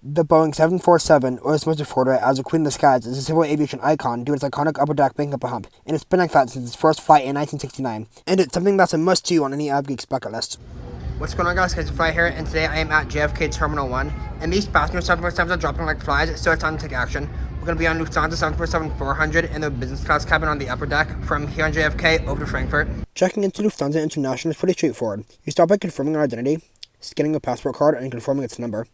The Boeing 747, or as most refer to it as the Queen of the Skies, is a civil aviation icon due to its iconic upper deck being up a hump, and it's been like that since its first flight in 1969, and it's something that's a must-do on any geek's bucket list. What's going on, guys? It's Fly here, and today I am at JFK Terminal 1, and these passenger 747s are dropping like flies, so it's time to take action. We're going to be on Lufthansa 747-400 in the business class cabin on the upper deck from here on JFK over to Frankfurt. Checking into Lufthansa International is pretty straightforward. You start by confirming our identity, scanning a passport card, and confirming its number.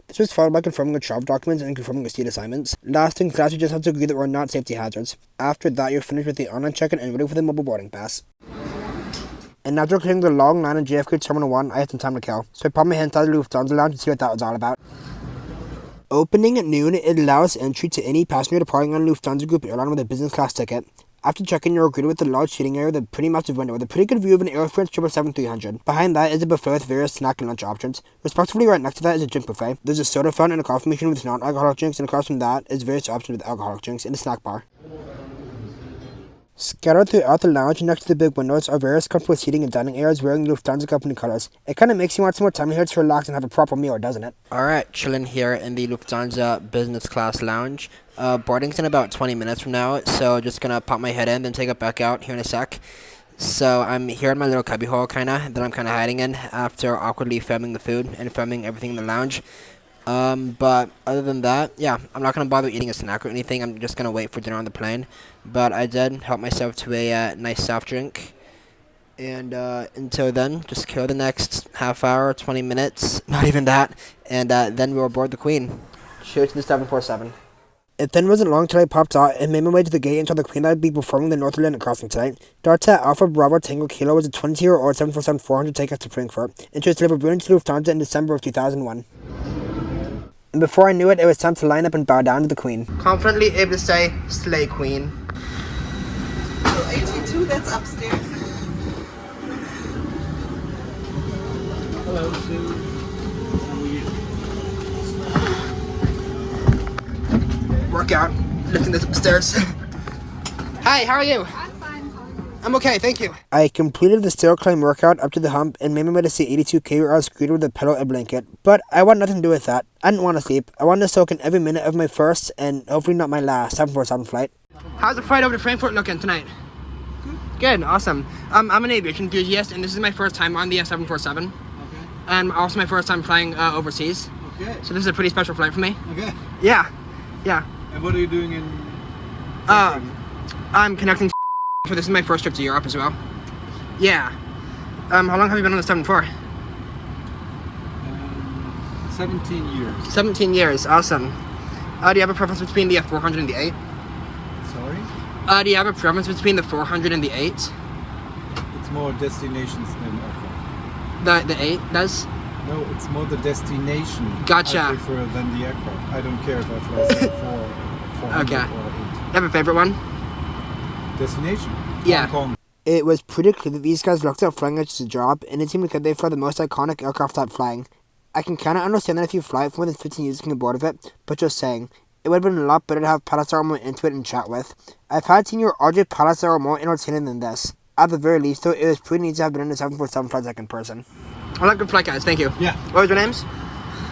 This was followed by confirming your travel documents and confirming your seat assignments. Last things last, you just have to agree that we're not safety hazards. After that, you're finished with the online check-in and ready for the mobile boarding pass. And after clearing the long line in JFK Terminal 1, I had some time to kill, so I popped my head inside the Lufthansa lounge to see what that was all about. Opening at noon, it allows entry to any passenger departing on a Lufthansa Group airline with a business class ticket. After check-in, you're greeted with a large seating area with a pretty massive window with a pretty good view of an Air France 777-300. Behind that is a buffet with various snack and lunch options. Respectively, right next to that is a drink buffet. There's a soda fountain and a coffee machine with non-alcoholic drinks, and across from that is various options with alcoholic drinks and a snack bar. Scattered throughout the lounge next to the big windows are various comfortable seating and dining areas wearing the Lufthansa company colors. It kind of makes you want some more time here to relax and have a proper meal, doesn't it? Alright, chilling here in the Lufthansa business class lounge. Boarding's in about 20 minutes from now, so just gonna pop my head in, then take it back out here in a sec. So I'm here in my little cubbyhole kinda, that I'm kinda hiding in after awkwardly filming the food and filming everything in the lounge. But other than that, yeah, I'm not going to bother eating a snack or anything. I'm just going to wait for dinner on the plane. But I did help myself to a nice soft drink. And until then, just kill the next half hour, 20 minutes, not even that. And then we'll board the Queen. Cheers to the 747. It then wasn't long till I popped out and made my way to the gate and told the Queen that I'd be performing the North Atlantic crossing tonight. Delta Alpha Bravo Tango Kilo was a 20-year-old 747-400 takeoff to Frankfurt, and she was delivered to Lufthansa in December of 2001. And before I knew it, it was time to line up and bow down to the Queen. Confidently able to say, "Slay Queen." 82, that's upstairs. Hello, Sue. How are you? Workout, lifting this upstairs. Hi, how are you? I'm fine. I'm okay, thank you. I completed the stair climb workout up to the hump and made my way to see 82K where I was greeted with a pillow and blanket. But I want nothing to do with that. I didn't want to sleep. I wanted to soak in every minute of my first, and hopefully not my last, 747 flight. How's the flight over to Frankfurt looking tonight? Good, awesome. I'm an aviation enthusiast, and this is my first time on the 747. Okay. And also my first time flying overseas. Okay. So this is a pretty special flight for me. Okay. Yeah. And what are you doing in? I'm connecting. So this is my first trip to Europe as well. Yeah. How long have you been on the 747? 17 years. 17 years, awesome. Do you have a preference between the 400 and the 8? Sorry? Do you have a preference between the 400 and the 8? It's more destinations than aircraft. The 8 does? No, it's more the destination. Gotcha. I prefer than the aircraft. I don't care if I fly 400 Okay. or 8. You have a favorite one? Destination? Yeah. Hong Kong. It was pretty clear that these guys looked at flying as a job, and it seemed like they fly the most iconic aircraft type flying. I can kinda understand that if you fly for more than 15 years you can get bored of it, but just saying, it would have been a lot better to have Palliser more into it and chat with. I've had senior RJ Palliser more entertaining than this. At the very least, though, it was pretty neat to have been in the 747 flight deck in person. I like good flight, guys. Thank you. Yeah. What was your names?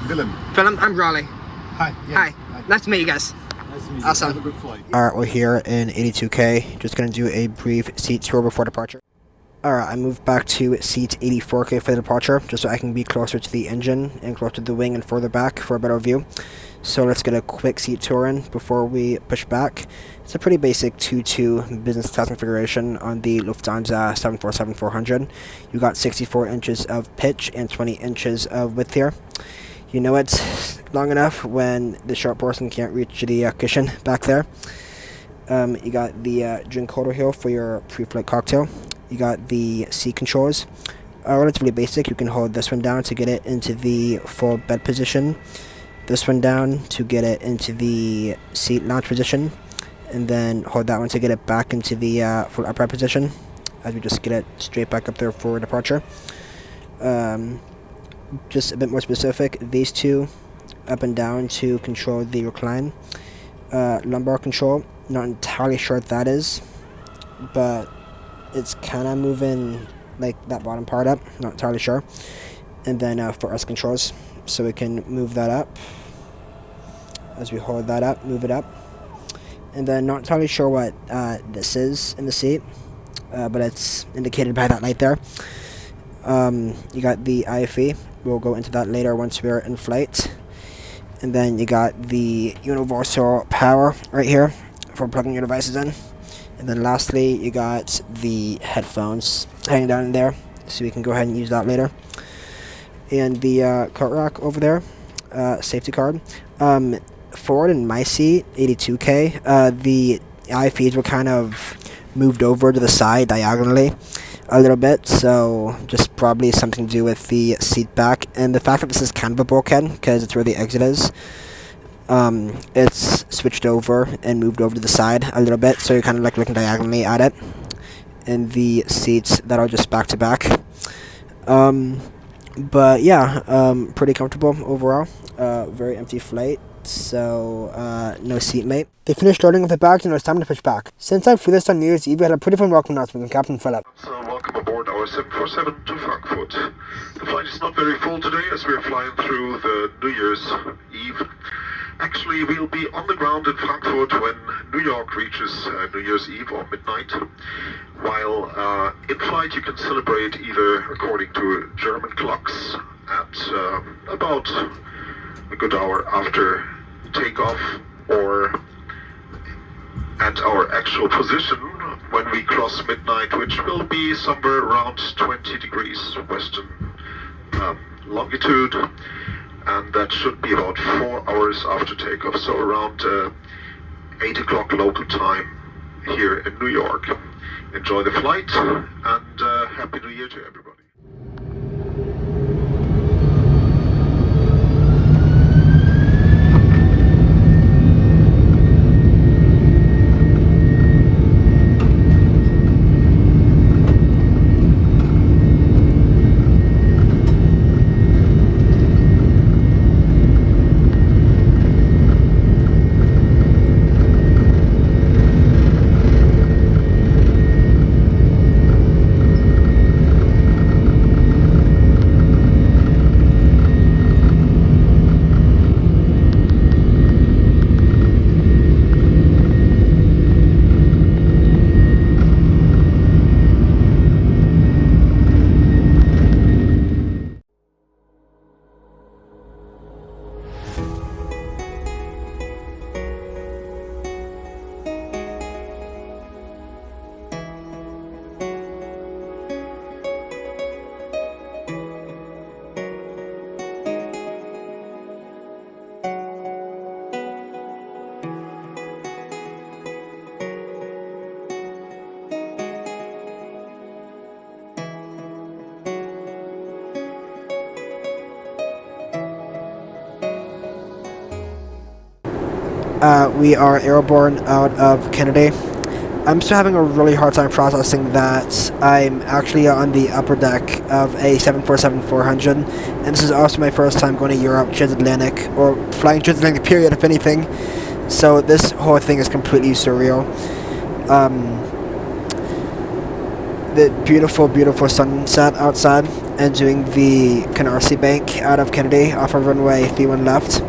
Willem. Philip, I'm Raleigh. Hi. Yes. Hi. Nice to meet you guys. Nice to meet you. Awesome. Have a good flight. Alright, we're here in 82K. Just gonna do a brief seat tour before departure. Alright, I moved back to seat 84K for the departure, just so I can be closer to the engine and closer to the wing and further back for a better view. So let's get a quick seat tour in before we push back. It's a pretty basic 2-2 business class configuration on the Lufthansa 747-400. You got 64 inches of pitch and 20 inches of width here. You know it's long enough when the short person can't reach the cushion back there. You got the drink holder here for your pre-flight cocktail. You got the seat controls. Relatively basic. You can hold this one down to get it into the full bed position. This one down to get it into the seat lounge position. And then hold that one to get it back into the full upright position. As we just get it straight back up there for departure. Just a bit more specific, these two up and down to control the recline. Lumbar control, not entirely sure what that is, but it's kind of moving like that bottom part up, not entirely sure. And then for us controls, so we can move that up as we hold that up, move it up. And then not entirely sure what this is in the seat, but it's indicated by that light there. You got the IFE. We'll go into that later once we're in flight. And then you got the universal power right here for plugging your devices in. And then lastly, you got the headphones hanging down in there, so we can go ahead and use that later. And the coat rack over there, safety card. Forward in my seat, 82K, the eye feeds were kind of moved over to the side diagonally a little bit, so just probably something to do with the seat back. And the fact that this is kind of a bulkhead, because it's where the exit is, it's switched over and moved over to the side a little bit, so you're kind of like looking diagonally at it. And the seats that are just back to back. But yeah, pretty comfortable overall. Very empty flight, so no seatmate. They finished loading with the bags and it was time to push back. Since I flew this on New Year's Eve, we had a pretty fun welcome announcement from Captain Philip. So welcome aboard our 747 to Frankfurt. The flight is not very full today as we are flying through the New Year's Eve. Actually, we'll be on the ground in Frankfurt when New York reaches New Year's Eve or midnight. While in flight, you can celebrate either according to German clocks at about a good hour after takeoff, or at our actual position when we cross midnight, which will be somewhere around 20 degrees western longitude. And that should be about 4 hours after takeoff, so around 8 o'clock local time here in New York. Enjoy the flight, and Happy New Year to everybody. We are airborne out of Kennedy. I'm still having a really hard time processing that I'm actually on the upper deck of a 747-400, and this is also my first time going to Europe, transatlantic, or flying transatlantic period, if anything. So this whole thing is completely surreal. The beautiful, beautiful sunset outside, and doing the Canarsie Bank out of Kennedy off of runway 31 left.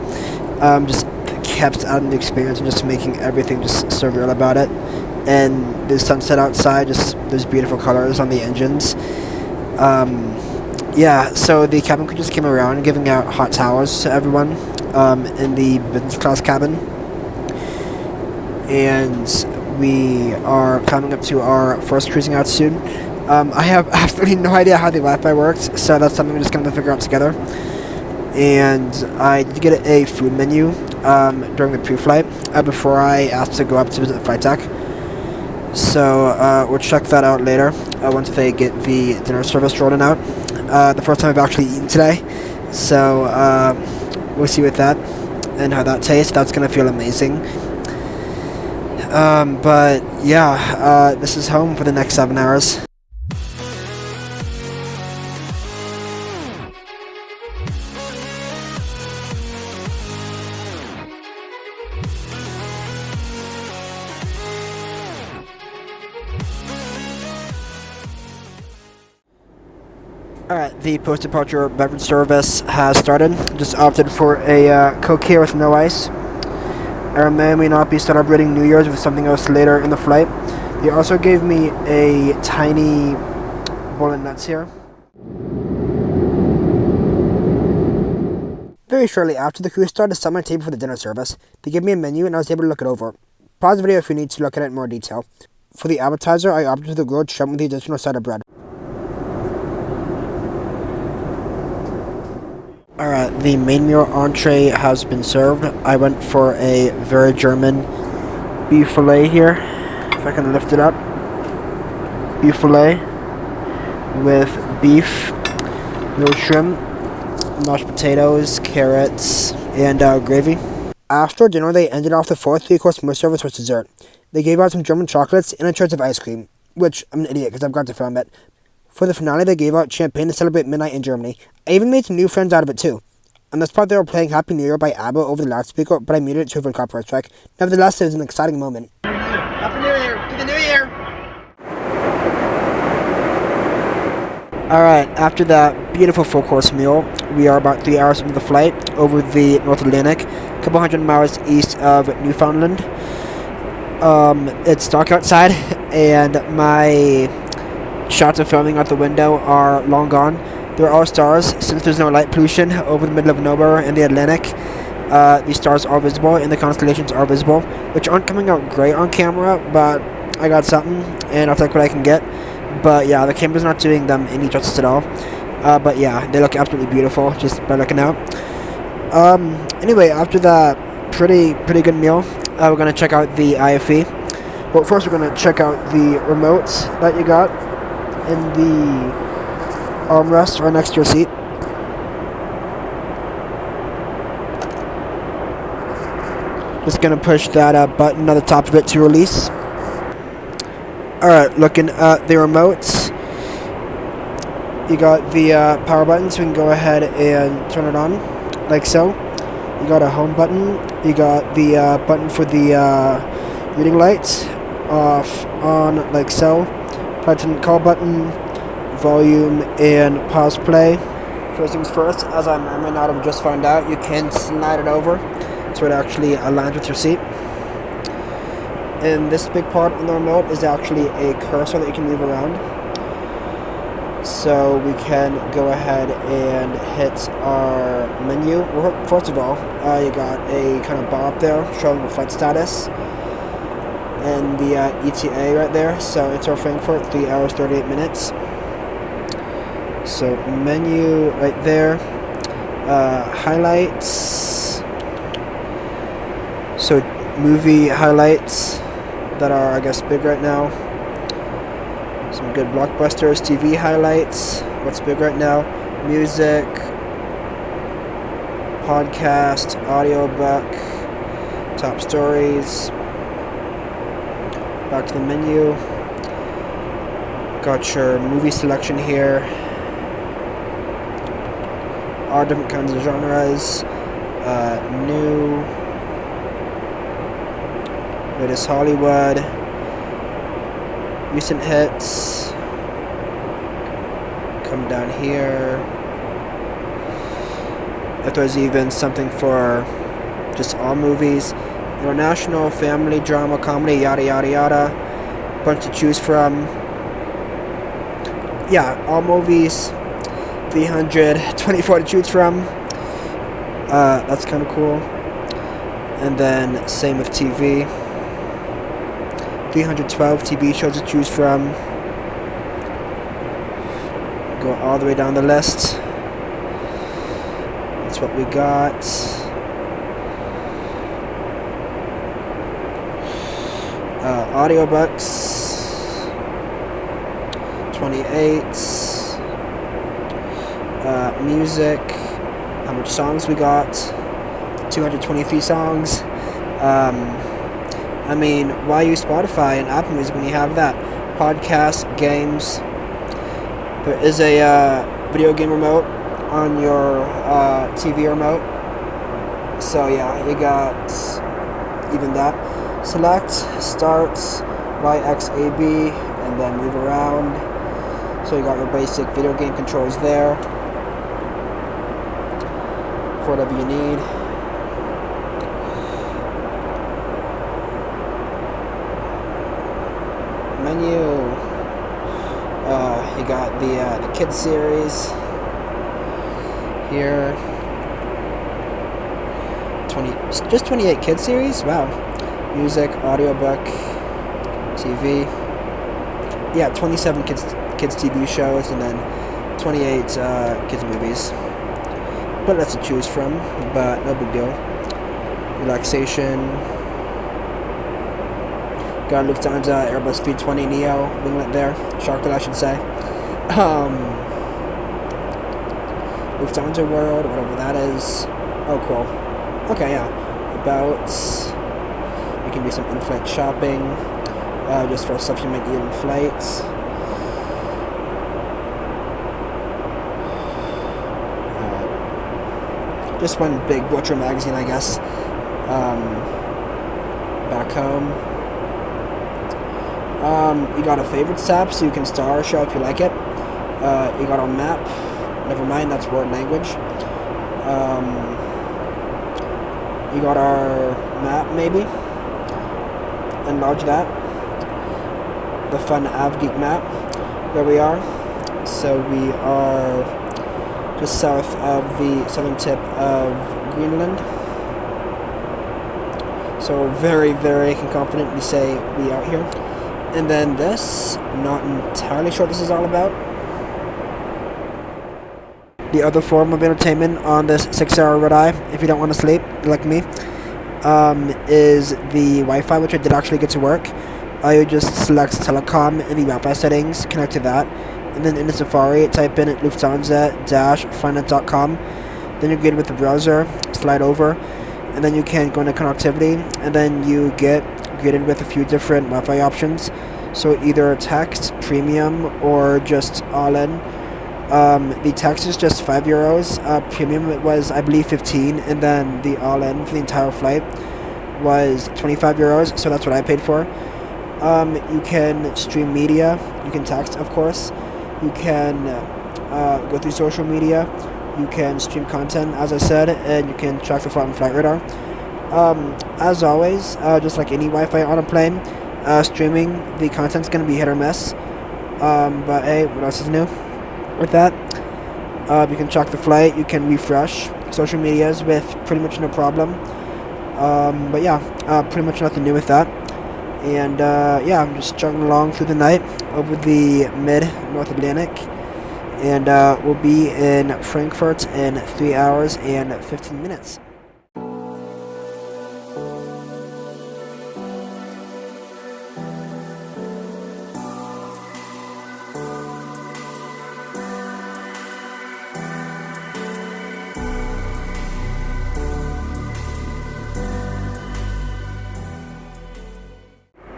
Just kept adding the experience and just making everything just surreal about it. And the sunset outside, just those beautiful colors on the engines. Yeah, so the cabin crew just came around giving out hot towels to everyone in the business class cabin. And we are coming up to our first cruising altitude. I have absolutely no idea how the Wi-Fi works, so that's something we're just going to figure out together. And I did get a food menu during the pre-flight before I asked to go up to visit the flight deck. So we'll check that out later once they get the dinner service rolling out. The first time I've actually eaten today, so we'll see with that and how that tastes. That's going to feel amazing. But yeah, this is home for the next 7 hours. Alright, the post-departure beverage service has started. Just opted for a Coke here with no ice. or may or may not be celebrating New Year's with something else later in the flight. They also gave me a tiny bowl of nuts here. Very shortly after the crew started to set my table for the dinner service, they gave me a menu and I was able to look it over. Pause the video if you need to look at it in more detail. For the appetizer, I opted for the grilled shrimp with the additional side of bread. Alright, the main meal entree has been served. I went for a very German beef fillet here. If I can lift it up. Beef fillet with beef, grilled shrimp, mashed potatoes, carrots, and gravy. After dinner, they ended off the fourth three-course meal service with dessert. They gave out some German chocolates and a choice of ice cream, which I'm an idiot because I've got to film it. For the finale, they gave out champagne to celebrate midnight in Germany. I even made some new friends out of it too. On this part, they were playing Happy New Year by ABBA over the loudspeaker, but I muted it to avoid copyright strike. Nevertheless, it was an exciting moment. Happy New Year! To the New Year! Alright, after that beautiful full-course meal, we are about 3 hours into the flight over the North Atlantic, a couple hundred miles east of Newfoundland. It's dark outside, and my shots of filming out the window are long gone. They're all stars, since there's no light pollution over the middle of nowhere in the Atlantic. The stars are visible, and the constellations are visible, which aren't coming out great on camera, but I got something, and I'll take what I can get. But yeah, the camera's not doing them any justice at all. But yeah, they look absolutely beautiful just by looking out. Anyway, after that pretty good meal, we're gonna check out the IFE. Well, first we're gonna check out the remotes that you got in the armrest right next to your seat. Just gonna push that button on the top of it to release. Alright, looking at the remotes, you got the power button, so we can go ahead and turn it on, like so. You got a home button, you got the button for the reading lights, off, on, like so. Button call button, volume, and pause play. First things first, as I may not have just found out, you can slide it over so it actually aligns with your seat. And this big part on the remote is actually a cursor that you can move around. So we can go ahead and hit our menu. Well, first of all, you got a kind of bar up there showing the flight status. And the ETA right there. So it's our Frankfurt, 3 hours, 38 minutes. So menu right there. Highlights. So movie highlights that are, I guess, big right now. Some good blockbusters, TV highlights, what's big right now, music, podcast, audiobook, top stories, back to the menu, got your movie selection here, all different kinds of genres, new, latest Hollywood, recent hits, come down here, if there's even something for just all movies, international, family, drama, comedy, yada yada yada, bunch to choose from. Yeah, all movies, 324 to choose from. That's kind of cool. And then same with TV. 312 TV shows to choose from. Go all the way down the list. That's what we got. Audiobooks. 28. Music. How much songs we got? 223 songs. I mean, why use Spotify and Apple Music when you have that? Podcasts, games. There is a video game remote on your TV remote. So yeah, you got even that. Select, start, YXAB, and then move around. So you got your basic video game controls there for whatever you need. You got the kids series here. 28 kids series. Wow. Music, audiobook, TV. Yeah, 27 kids TV shows, and then 28 kids movies. But lots to choose from, but no big deal. Relaxation. Got Lufthansa, Airbus 320 Neo, winglet there. Chocolate, I should say. Lufthansa World, whatever that is. Oh, cool. Okay, yeah. About. You can do some in-flight shopping, just for stuff you might need in flights. Just one big butcher magazine, I guess. Back home. You got a favorites tab, so you can star a show if you like it. You got a map. Never mind, that's word language. You got our map, maybe. Enlarge that. The fun AvGeek map, where we are. So we are just south of the southern tip of Greenland. So very, very can confidently say we out here. And then this, not entirely sure what this is all about. The other form of entertainment on this 6-hour red-eye, if you don't want to sleep, like me, is the Wi-Fi, which I did actually get to work. I just select telecom in the Wi-Fi settings, connect to that, and then in the Safari, type in Lufthansa-finance.com. Then you're good with the browser, slide over, and then you can go into connectivity, and then you get greeted with a few different Wi-Fi options. So either text, premium, or just all-in. The text is just €5. Premium it was, I believe, 15, and then the all-in for the entire flight was €25. So that's what I paid for. You can stream media. You can text, of course. You can go through social media. You can stream content, as I said, and you can track the flight on flight radar. As always, just like any Wi-Fi on a plane, streaming the content's gonna be hit or miss. But hey, what else is new? With that, you can track the flight, you can refresh social medias with pretty much no problem. But yeah, pretty much nothing new with that. And yeah, I'm just chugging along through the night over the mid-North Atlantic. And we'll be in Frankfurt in 3 hours and 15 minutes.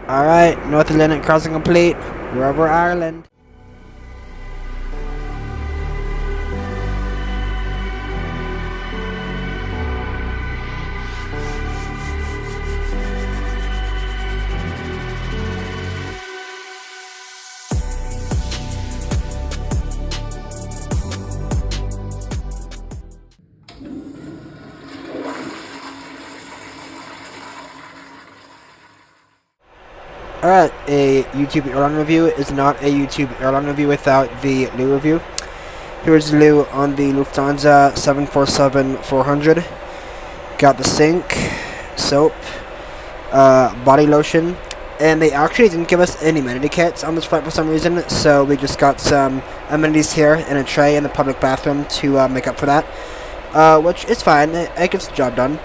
Alright, North Atlantic crossing complete. We're over Ireland. Alright, a YouTube airline review is not a YouTube airline review without the Lou review. Here's Lou on the Lufthansa 747-400. Got the sink, soap, body lotion, and they actually didn't give us any amenity kits on this flight for some reason, so we just got some amenities here in a tray in the public bathroom to make up for that. Which is fine, it gets the job done.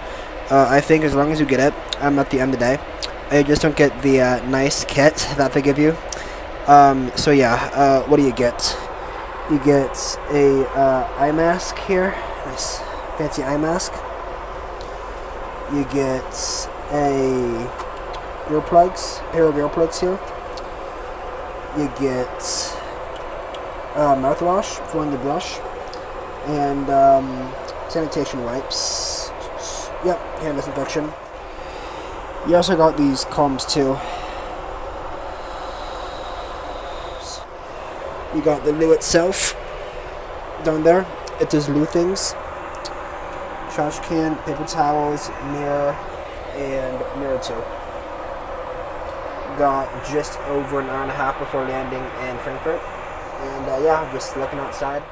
I think as long as you get it, at the end of the day. You just don't get the nice kit that they give you. So yeah, what do you get? You get a eye mask here. Nice fancy eye mask. You get a pair of earplugs here. You get mouthwash for when you brush. And sanitation wipes. Yep, hand disinfection. You also got these combs too. You got the loo itself down there. It does loo things. Trash can, paper towels, mirror, and mirror too. Got just over an hour and a half before landing in Frankfurt. And yeah, just looking outside.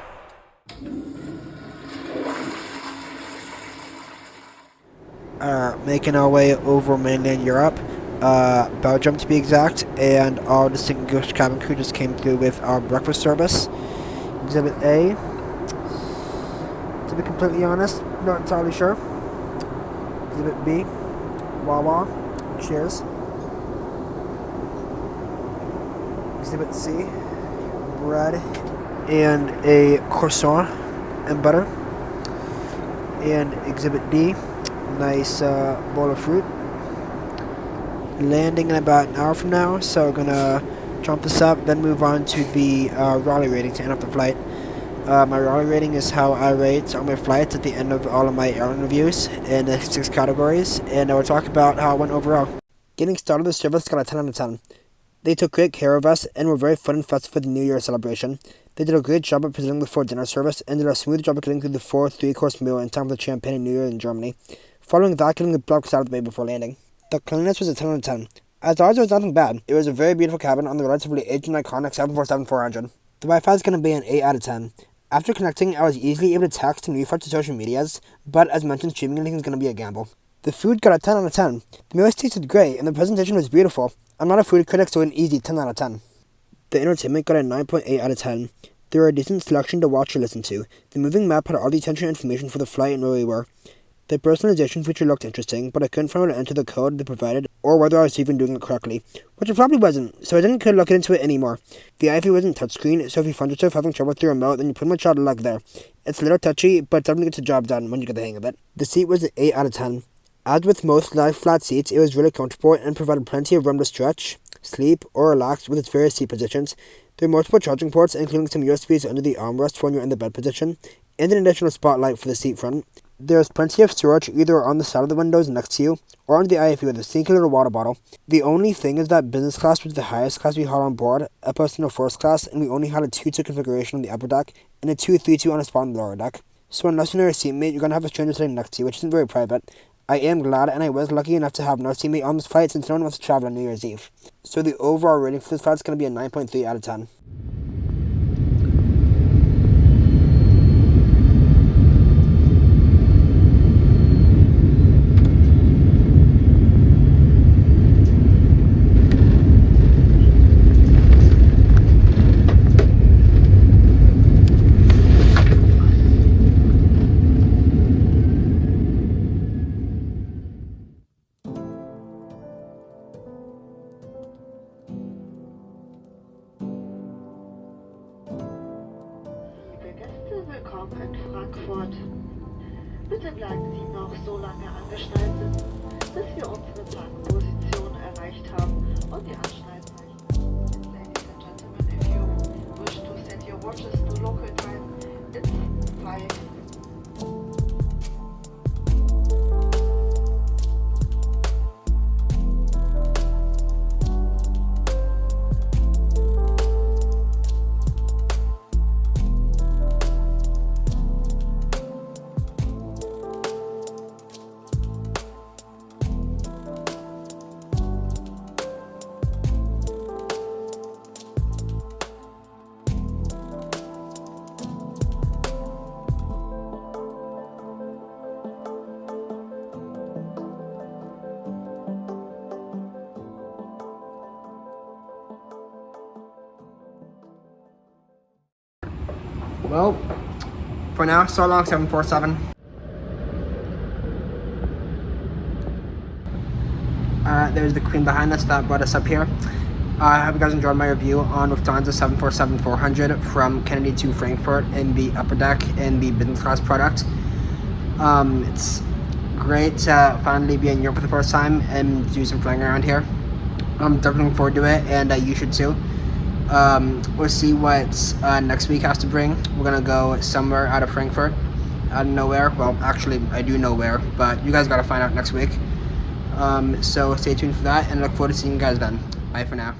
Making our way over mainland Europe, Belgium to be exact, and our distinguished cabin crew just came through with our breakfast service. Exhibit A, to be completely honest, not entirely sure. Exhibit B, Wawa, cheers. Exhibit C, bread and a croissant and butter. And Exhibit D, nice bowl of fruit. Landing in about an hour from now, so we're gonna jump this up, then move on to the Raleigh rating to end up the flight. My Raleigh rating is how I rate on my flights at the end of all of my airline reviews in the 6 categories, and I will talk about how it went overall. Getting started, the service got a 10 out of 10. They took great care of us and were very fun and festive for the New Year celebration. They did a great job of presenting the full dinner service and did a smooth job of getting through the 4 3-course meal in time for the champagne and New Year in Germany. Following that, getting the breakfast out of the way before landing. The cleanliness was a 10 out of 10. As always, there was nothing bad. It was a very beautiful cabin on the relatively aged and iconic 747-400. The Wi-Fi is going to be an 8 out of 10. After connecting, I was easily able to text and refresh the social medias, but as mentioned, streaming anything is going to be a gamble. The food got a 10 out of 10. The meals tasted great, and the presentation was beautiful. I'm not a food critic, so an easy 10 out of 10. The entertainment got a 9.8 out of 10. There were a decent selection to watch or listen to. The moving map had all the attention and information for the flight and where we were. The personalization feature looked interesting, but I couldn't find how to enter the code they provided, or whether I was even doing it correctly, which it probably wasn't, so I didn't look into it anymore. The iPhone wasn't touchscreen, so if you find yourself having trouble with the remote, then you pretty much out of luck there. It's a little touchy, but definitely gets the job done when you get the hang of it. The seat was an 8 out of 10. As with most live flat seats, it was really comfortable and provided plenty of room to stretch, sleep, or relax with its various seat positions. There were multiple charging ports, including some USBs under the armrest when you're in the bed position, and an additional spotlight for the seat front. There is plenty of storage either on the side of the windows next to you, or on the IFE with a sneaky little water bottle. The only thing is that business class was the highest class we had on board, opposed to the first class, and we only had a 2-2 configuration on the upper deck, and a 2-3-2 on a spot on the lower deck. So unless you're a seatmate, you're going to have a stranger sitting next to you, which isn't very private. I am glad, and I was lucky enough to have no teammate on this flight since no one wants to travel on New Year's Eve. So the overall rating for this flight is going to be a 9.3 out of 10. Willkommen in Frankfurt. Bitte bleiben Sie noch so lange angeschnallt, bis wir unsere Parkposition erreicht haben und die Anschnallzeichen. Ladies and gentlemen, if you wish to set your watches to local time, it's 5. Well, for now, so long, 747. There's the queen behind us that brought us up here. I hope you guys enjoyed my review on Lufthansa 747-400 from Kennedy to Frankfurt in the upper deck in the business class product. It's great to finally be in Europe for the first time and do some flying around here. I'm definitely looking forward to it, and you should too. We'll see what next week has to bring. We're gonna go somewhere out of Frankfurt, out of nowhere. Well, actually, I do know where, but you guys gotta find out next week. So stay tuned for that, and look forward to seeing you guys then. Bye for now.